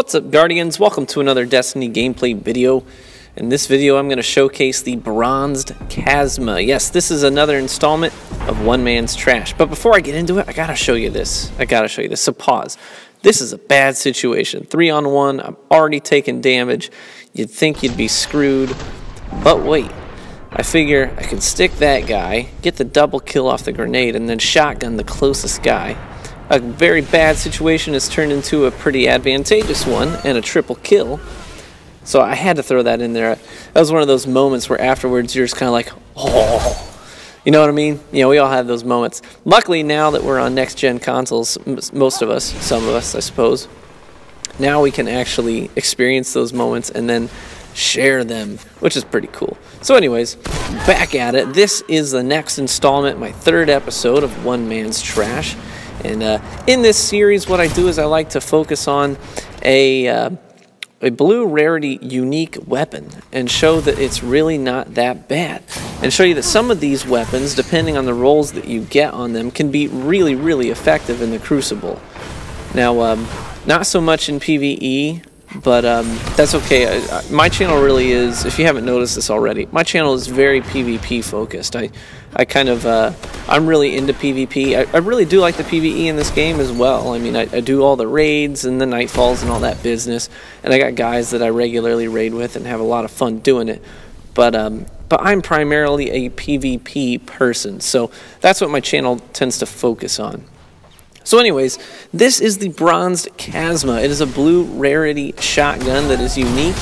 What's up, Guardians? Welcome to another Destiny gameplay video. In this video, I'm going to showcase the Bronzed Chasma. Yes, this is another installment of One Man's Trash. But before I get into it, I gotta show you this. So pause. This is a bad situation. 3-on-1. I'm already taking damage. You'd think you'd be screwed. But wait. I figure I can stick that guy, get the double kill off the grenade, and then shotgun the closest guy. A very bad situation has turned into a pretty advantageous one and a triple kill. So I had to throw that in there. That was one of those moments where afterwards you're just kind of like, oh, you know what I mean? You know, we all have those moments. Luckily, now that we're on next-gen consoles, most of us, some of us, I suppose, now we can actually experience those moments and then share them, which is pretty cool. So anyways, back at it. This is the next installment, my third episode of One Man's Trash. And in this series, what I do is I like to focus on a blue rarity unique weapon and show that it's really not that bad. And show you that some of these weapons, depending on the roles that you get on them, can be really, really effective in the Crucible. Now, not so much in PvE, but that's okay. My channel really is, if you haven't noticed this already, my channel is very PvP focused. I'm really into PvP. I really do like the PvE in this game as well. I mean, I do all the raids and the nightfalls and all that business, and I got guys that I regularly raid with and have a lot of fun doing it. But I'm primarily a PvP person, so that's what my channel tends to focus on. So anyways, this is the Bronzed Chasma. It is a blue rarity shotgun that is unique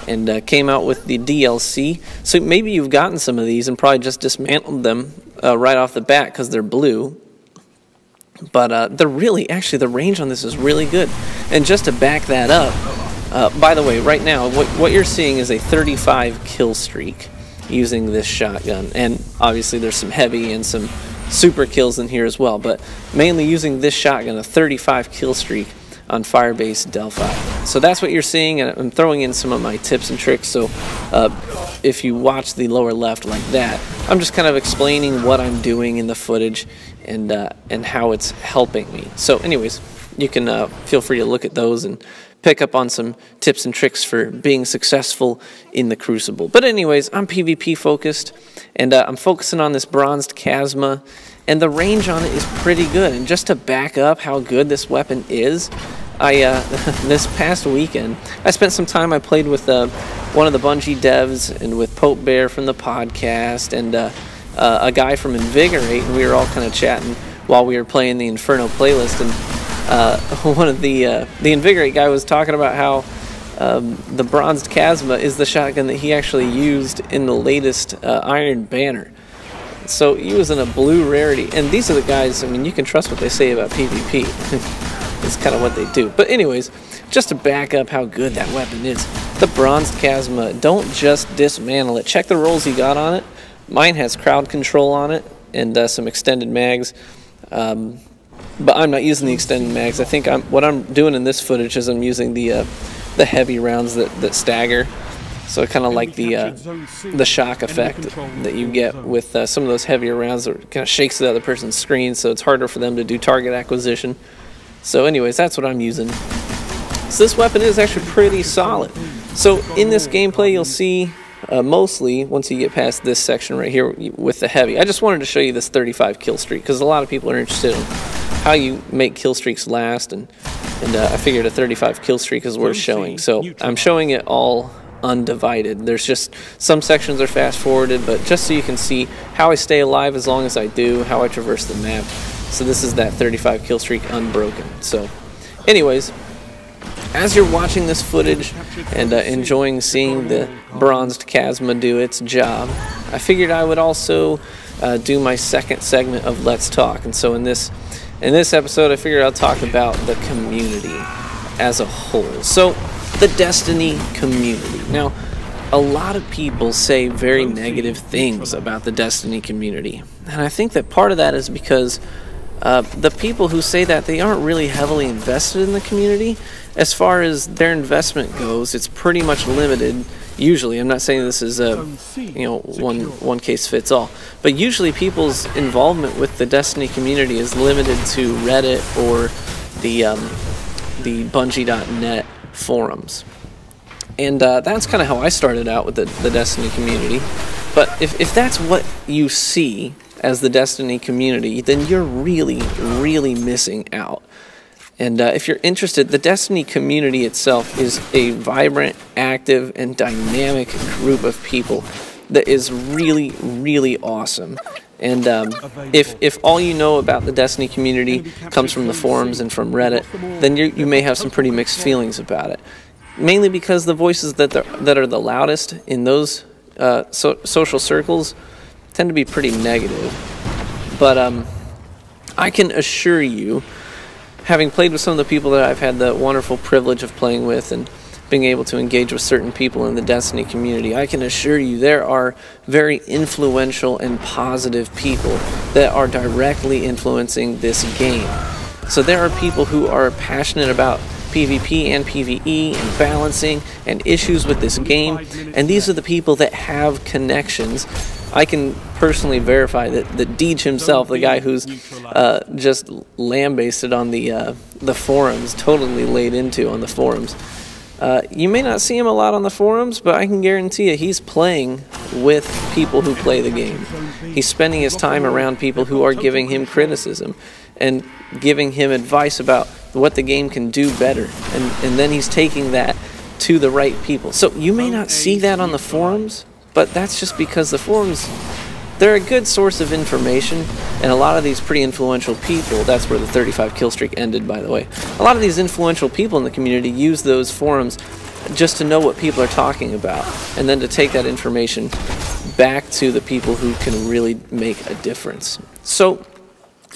and came out with the DLC. So maybe you've gotten some of these and probably just dismantled them right off the bat because they're blue. But they're really, actually, the range on this is really good. And just to back that up, by the way, right now, what you're seeing is a 35 kill streak using this shotgun. And obviously there's some heavy and some super kills in here as well, but mainly using this shotgun, a 35 kill streak on Firebase Delphi. So that's what you're seeing, and I'm throwing in some of my tips and tricks. So if you watch the lower left like that, I'm just kind of explaining what I'm doing in the footage and how it's helping me. So anyways, you can feel free to look at those and pick up on some tips and tricks for being successful in the Crucible. But anyways, I'm PvP focused, and I'm focusing on this Bronzed Chasma, and the range on it is pretty good. And just to back up how good this weapon is, this past weekend, I spent some time, I played with one of the Bungie devs and with Pope Bear from the podcast and a guy from Invigorate, and we were all kind of chatting while we were playing the Inferno playlist, and one of the Invigorate guy was talking about how the Bronzed Chasma is the shotgun that he actually used in the latest Iron Banner. So he was in a blue rarity, and these are the guys, I mean, you can trust what they say about PvP. It's kind of what they do. But anyways, just to back up how good that weapon is, the Bronzed Chasma, don't just dismantle it. Check the rolls you got on it. Mine has crowd control on it and some extended mags. But I'm not using the extended mags. I think what I'm doing in this footage is I'm using the heavy rounds that stagger. So I kind of like the shock effect that you get with some of those heavier rounds that kind of shakes the other person's screen, so it's harder for them to do target acquisition. So anyways, that's what I'm using. So this weapon is actually pretty solid. So in this gameplay, you'll see mostly, once you get past this section right here with the heavy, I just wanted to show you this 35 kill streak because a lot of people are interested in how you make kill streaks last, and I figured a 35 kill streak is worth showing. So I'm showing it all undivided. There's just some sections are fast forwarded, but just so you can see how I stay alive as long as I do, how I traverse the map. So this is that 35 kill streak unbroken. So anyways, as you're watching this footage and enjoying seeing the Bronzed Chasma do its job, I figured I would also do my second segment of Let's Talk. And so in this episode, I figured I'll talk about the community as a whole. So the Destiny community. Now, a lot of people say very negative things about the Destiny community, and I think that part of that is because the people who say that, they aren't really heavily invested in the community. As far as their investment goes, it's pretty much limited. Usually, I'm not saying this is a one case fits all, but usually people's involvement with the Destiny community is limited to Reddit or the Bungie.net forums. And that's kind of how I started out with the Destiny community. But if that's what you see as the Destiny community, then you're really, really missing out. And if you're interested, the Destiny community itself is a vibrant, active, and dynamic group of people that is really, really awesome. And if all you know about the Destiny community comes from the forums and from Reddit, then you may have some pretty mixed feelings about it. Mainly because the voices that are the loudest in those social circles tend to be pretty negative. But I can assure you, having played with some of the people that I've had the wonderful privilege of playing with and being able to engage with certain people in the Destiny community, I can assure you there are very influential and positive people that are directly influencing this game. So there are people who are passionate about PvP and PvE and balancing and issues with this game, and these are the people that have connections. I can personally verify that Deej himself, the guy who's just lambasted on the forums, totally laid into on the forums. You may not see him a lot on the forums, but I can guarantee you he's playing with people who play the game. He's spending his time around people who are giving him criticism and giving him advice about what the game can do better. And then he's taking that to the right people. So you may not see that on the forums, but that's just because the forums, they're a good source of information, and a lot of these pretty influential people, that's where the 35 kill streak ended, by the way. A lot of these influential people in the community use those forums just to know what people are talking about, and then to take that information back to the people who can really make a difference. So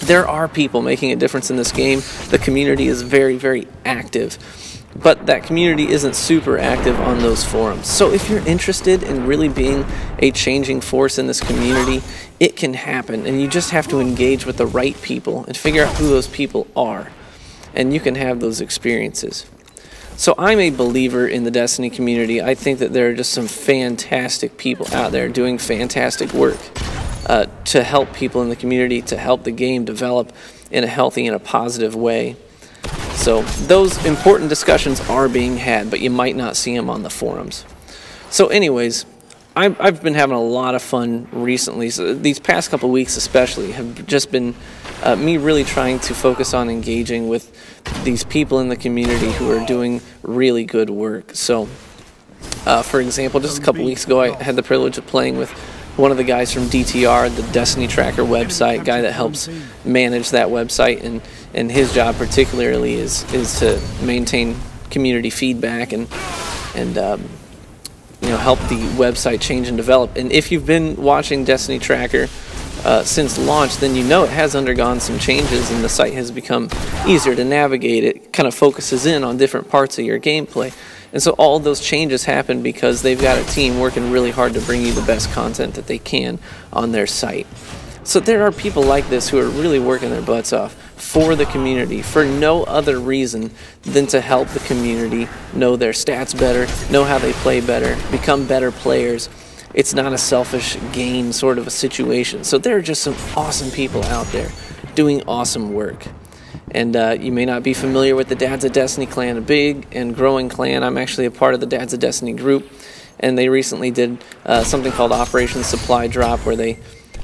there are people making a difference in this game. The community is very, very active. But that community isn't super active on those forums. So if you're interested in really being a changing force in this community, it can happen. And you just have to engage with the right people and figure out who those people are. And you can have those experiences. So I'm a believer in the Destiny community. I think that there are just some fantastic people out there doing fantastic work to help people in the community, to help the game develop in a healthy and a positive way. So those important discussions are being had, but you might not see them on the forums. So anyways, I've been having a lot of fun recently. So these past couple weeks especially have just been me really trying to focus on engaging with these people in the community who are doing really good work. So for example, just a couple weeks ago I had the privilege of playing with one of the guys from DTR, the Destiny Tracker website, guy that helps manage that website, and his job particularly is to maintain community feedback and you know, help the website change and develop. And if you've been watching Destiny Tracker since launch, then you know it has undergone some changes and the site has become easier to navigate. It kind of focuses in on different parts of your gameplay. And so all those changes happen because they've got a team working really hard to bring you the best content that they can on their site. So there are people like this who are really working their butts off for the community for no other reason than to help the community know their stats better, know how they play better, become better players. It's not a selfish gain sort of a situation. So there are just some awesome people out there doing awesome work. And you may not be familiar with the Dads of Destiny clan, a big and growing clan. I'm actually a part of the Dads of Destiny group, and they recently did something called Operation Supply Drop, where they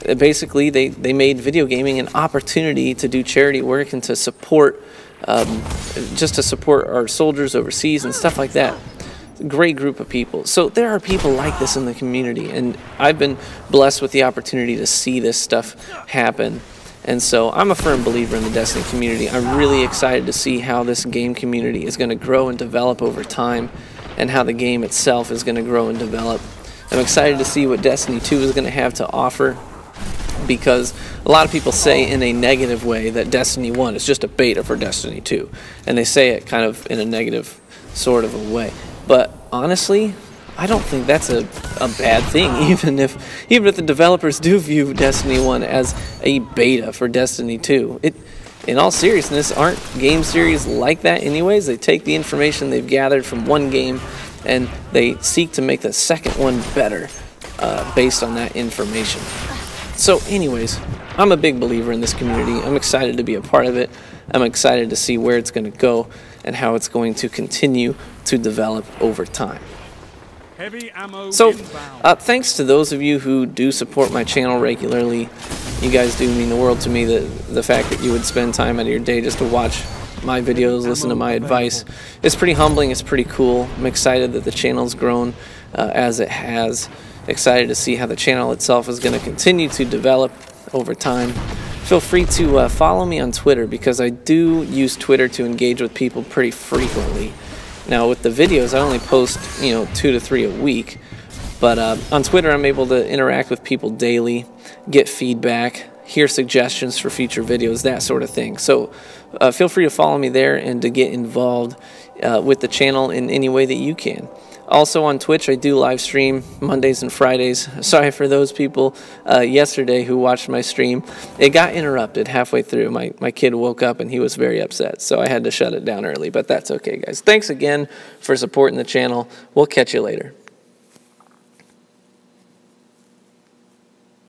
made video gaming an opportunity to do charity work and to support, just to support our soldiers overseas and stuff like that. Great group of people. So there are people like this in the community, and I've been blessed with the opportunity to see this stuff happen. And so I'm a firm believer in the Destiny community. I'm really excited to see how this game community is going to grow and develop over time, and how the game itself is going to grow and develop. I'm excited to see what Destiny 2 is going to have to offer, because a lot of people say in a negative way that Destiny 1 is just a beta for Destiny 2. And they say it kind of in a negative sort of a way. But honestly, I don't think that's a bad thing, even if the developers do view Destiny 1 as a beta for Destiny 2. In all seriousness, aren't game series like that anyways? They take the information they've gathered from one game and they seek to make the second one better based on that information. So anyways, I'm a big believer in this community. I'm excited to be a part of it. I'm excited to see where it's going to go and how it's going to continue to develop over time. Heavy ammo So, inbound. thanks to those of you who do support my channel regularly. You guys do mean the world to me, the fact that you would spend time out of your day just to watch my videos, listen to my advice. It's pretty humbling, it's pretty cool. I'm excited that the channel's grown as it has. Excited to see how the channel itself is going to continue to develop over time. Feel free to follow me on Twitter, because I do use Twitter to engage with people pretty frequently. Now with the videos, I only post 2 to 3 a week, but on Twitter I'm able to interact with people daily, get feedback, hear suggestions for future videos, that sort of thing. So feel free to follow me there and to get involved with the channel in any way that you can. Also on Twitch, I do live stream Mondays and Fridays. Sorry for those people yesterday who watched my stream. It got interrupted halfway through. My kid woke up and he was very upset, so I had to shut it down early, but that's okay, guys. Thanks again for supporting the channel. We'll catch you later.